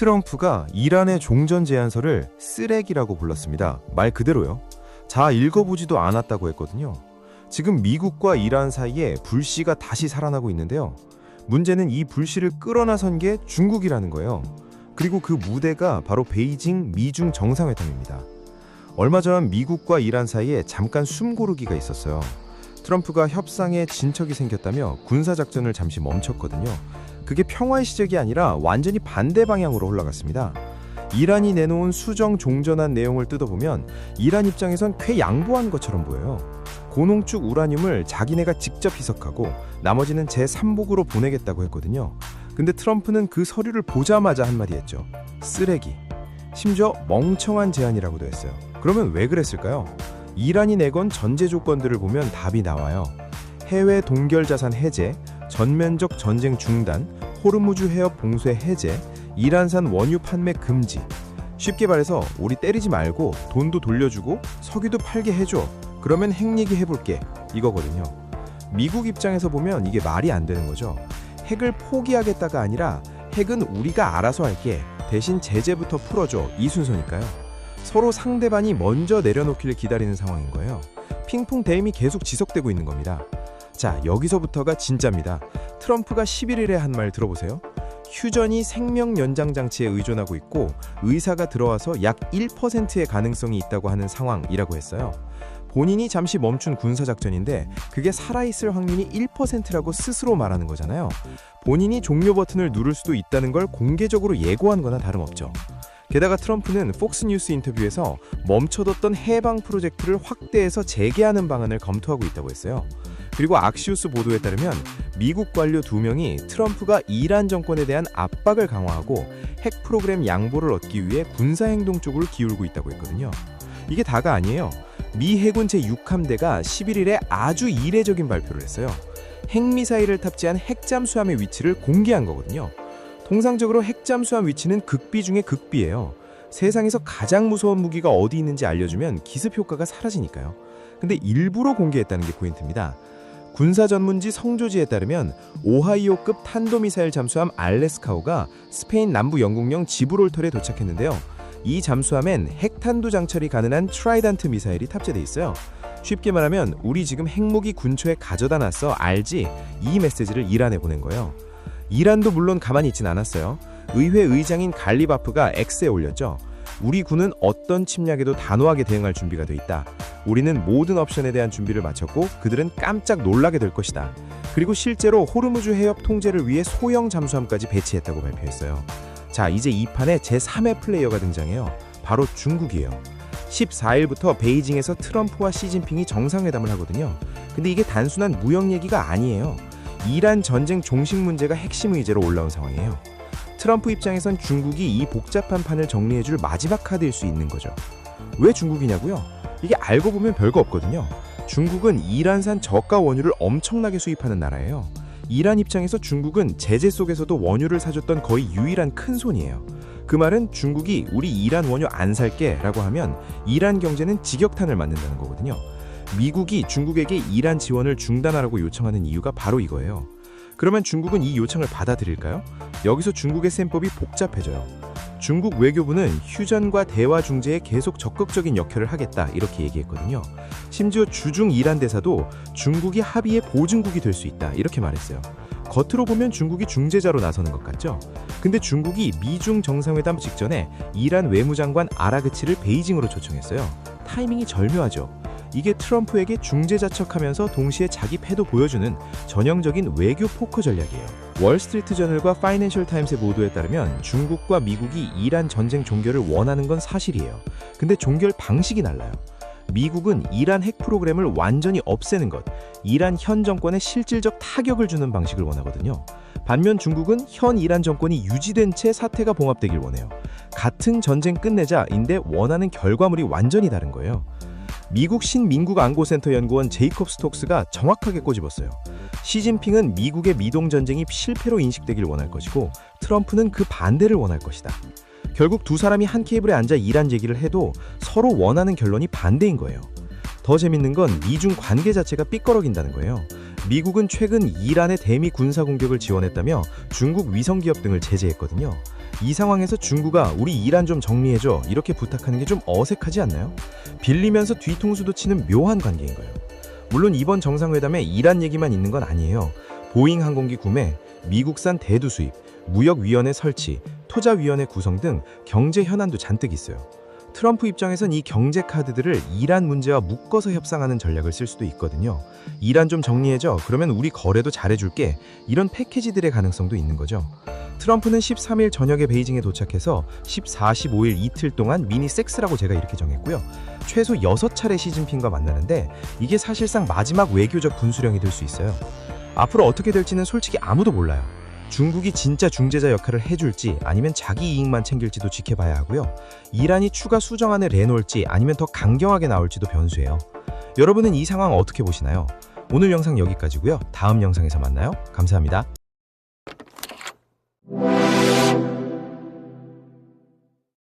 트럼프가 이란의 종전 제안서를 쓰레기라고 불렀습니다. 말 그대로요. 자, 읽어보지도 않았다고 했거든요. 지금 미국과 이란 사이에 불씨가 다시 살아나고 있는데요. 문제는 이 불씨를 끌어나선 게 중국이라는 거예요. 그리고 그 무대가 바로 베이징 미중 정상회담입니다. 얼마 전 미국과 이란 사이에 잠깐 숨고르기가 있었어요. 트럼프가 협상에 진척이 생겼다며 군사작전을 잠시 멈췄거든요. 그게 평화의 시작이 아니라 완전히 반대 방향으로 흘러갔습니다. 이란이 내놓은 수정 종전안 내용을 뜯어보면 이란 입장에선 꽤 양보한 것처럼 보여요. 고농축 우라늄을 자기네가 직접 희석하고 나머지는 제3복으로 보내겠다고 했거든요. 근데 트럼프는 그 서류를 보자마자 한마디 했죠. 쓰레기. 심지어 멍청한 제안이라고도 했어요. 그러면 왜 그랬을까요? 이란이 내건 전제 조건들을 보면 답이 나와요. 해외 동결 자산 해제, 전면적 전쟁 중단, 호르무즈 해협 봉쇄 해제, 이란산 원유 판매 금지. 쉽게 말해서 우리 때리지 말고 돈도 돌려주고 석유도 팔게 해줘. 그러면 핵 얘기 해볼게. 이거거든요. 미국 입장에서 보면 이게 말이 안 되는 거죠. 핵을 포기하겠다가 아니라 핵은 우리가 알아서 할게. 대신 제재부터 풀어줘. 이 순서니까요. 서로 상대방이 먼저 내려놓기를 기다리는 상황인 거예요. 핑퐁 대임이 계속 지속되고 있는 겁니다. 자, 여기서부터가 진짜입니다. 트럼프가 11일에 한 말 들어보세요. 휴전이 생명 연장 장치에 의존하고 있고 의사가 들어와서 약 1%의 가능성이 있다고 하는 상황이라고 했어요. 본인이 잠시 멈춘 군사작전인데 그게 살아있을 확률이 1%라고 스스로 말하는 거잖아요. 본인이 종료 버튼을 누를 수도 있다는 걸 공개적으로 예고한 거나 다름없죠. 게다가 트럼프는 폭스뉴스 인터뷰에서 멈춰뒀던 해방 프로젝트를 확대해서 재개하는 방안을 검토하고 있다고 했어요. 그리고 악시우스 보도에 따르면 미국 관료 2명이 트럼프가 이란 정권에 대한 압박을 강화하고 핵 프로그램 양보를 얻기 위해 군사행동 쪽으로 기울고 있다고 했거든요. 이게 다가 아니에요. 미 해군 제6함대가 11일에 아주 이례적인 발표를 했어요. 핵미사일을 탑재한 핵잠수함의 위치를 공개한 거거든요. 통상적으로 핵잠수함 위치는 극비 중에 극비예요. 세상에서 가장 무서운 무기가 어디 있는지 알려주면 기습 효과가 사라지니까요. 근데 일부러 공개했다는 게 포인트입니다. 군사 전문지 성조지에 따르면 오하이오급 탄도미사일 잠수함 알래스카호가 스페인 남부 영국령 지브롤터에 도착했는데요. 이 잠수함엔 핵탄두 장착이 가능한 트라이던트 미사일이 탑재돼 있어요. 쉽게 말하면 우리 지금 핵무기 군초에 가져다 놨어 알지? 이 메시지를 이란에 보낸 거예요. 이란도 물론 가만히 있진 않았어요. 의회 의장인 갈리바프가 X에 올렸죠. 우리 군은 어떤 침략에도 단호하게 대응할 준비가 돼 있다. 우리는 모든 옵션에 대한 준비를 마쳤고 그들은 깜짝 놀라게 될 것이다. 그리고 실제로 호르무즈 해협 통제를 위해 소형 잠수함까지 배치했다고 발표했어요. 자, 이제 이 판에 제3의 플레이어가 등장해요. 바로 중국이에요. 14일부터 베이징에서 트럼프와 시진핑이 정상회담을 하거든요. 근데 이게 단순한 무역 얘기가 아니에요. 이란 전쟁 종식 문제가 핵심 의제로 올라온 상황이에요. 트럼프 입장에선 중국이 이 복잡한 판을 정리해줄 마지막 카드일 수 있는 거죠. 왜 중국이냐고요? 이게 알고 보면 별거 없거든요. 중국은 이란산 저가 원유를 엄청나게 수입하는 나라예요. 이란 입장에서 중국은 제재 속에서도 원유를 사줬던 거의 유일한 큰손이에요. 그 말은 중국이 우리 이란 원유 안 살게 라고 하면 이란 경제는 직격탄을 맞는다는 거거든요. 미국이 중국에게 이란 지원을 중단하라고 요청하는 이유가 바로 이거예요. 그러면 중국은 이 요청을 받아들일까요? 여기서 중국의 셈법이 복잡해져요. 중국 외교부는 휴전과 대화 중재에 계속 적극적인 역할을 하겠다 이렇게 얘기했거든요. 심지어 주중 이란 대사도 중국이 합의의 보증국이 될 수 있다 이렇게 말했어요. 겉으로 보면 중국이 중재자로 나서는 것 같죠? 근데 중국이 미중 정상회담 직전에 이란 외무장관 아라그치를 베이징으로 초청했어요. 타이밍이 절묘하죠. 이게 트럼프에게 중재자 척하면서 동시에 자기 패도 보여주는 전형적인 외교 포커 전략이에요. 월스트리트 저널과 파이낸셜 타임스의 보도에 따르면 중국과 미국이 이란 전쟁 종결을 원하는 건 사실이에요. 근데 종결 방식이 달라요. 미국은 이란 핵 프로그램을 완전히 없애는 것, 이란 현 정권에 실질적 타격을 주는 방식을 원하거든요. 반면 중국은 현 이란 정권이 유지된 채 사태가 봉합되길 원해요. 같은 전쟁 끝내자인데 원하는 결과물이 완전히 다른 거예요. 미국 신민국안보센터 연구원 제이콥 스톡스가 정확하게 꼬집었어요. 시진핑은 미국의 미동전쟁이 실패로 인식되길 원할 것이고 트럼프는 그 반대를 원할 것이다. 결국 두 사람이 한 테이블에 앉아 이란 얘기를 해도 서로 원하는 결론이 반대인 거예요. 더 재밌는 건 미중 관계 자체가 삐꺼러긴다는 거예요. 미국은 최근 이란의 대미 군사 공격을 지원했다며 중국 위성기업 등을 제재했거든요. 이 상황에서 중국아 우리 이란 좀 정리해줘 이렇게 부탁하는 게 좀 어색하지 않나요? 빌리면서 뒤통수도 치는 묘한 관계인 거예요. 물론 이번 정상회담에 이란 얘기만 있는 건 아니에요. 보잉 항공기 구매, 미국산 대두 수입, 무역위원회 설치, 투자위원회 구성 등 경제 현안도 잔뜩 있어요. 트럼프 입장에선 이 경제 카드들을 이란 문제와 묶어서 협상하는 전략을 쓸 수도 있거든요. 이란 좀 정리해줘. 그러면 우리 거래도 잘해줄게. 이런 패키지들의 가능성도 있는 거죠. 트럼프는 13일 저녁에 베이징에 도착해서 14, 15일 이틀 동안 미니 섹스라고 제가 이렇게 정했고요. 최소 6차례 시진핑과 만나는데 이게 사실상 마지막 외교적 분수령이 될 수 있어요. 앞으로 어떻게 될지는 솔직히 아무도 몰라요. 중국이 진짜 중재자 역할을 해줄지 아니면 자기 이익만 챙길지도 지켜봐야 하고요. 이란이 추가 수정안을 내놓을지 아니면 더 강경하게 나올지도 변수예요. 여러분은 이 상황 어떻게 보시나요? 오늘 영상 여기까지고요. 다음 영상에서 만나요. 감사합니다.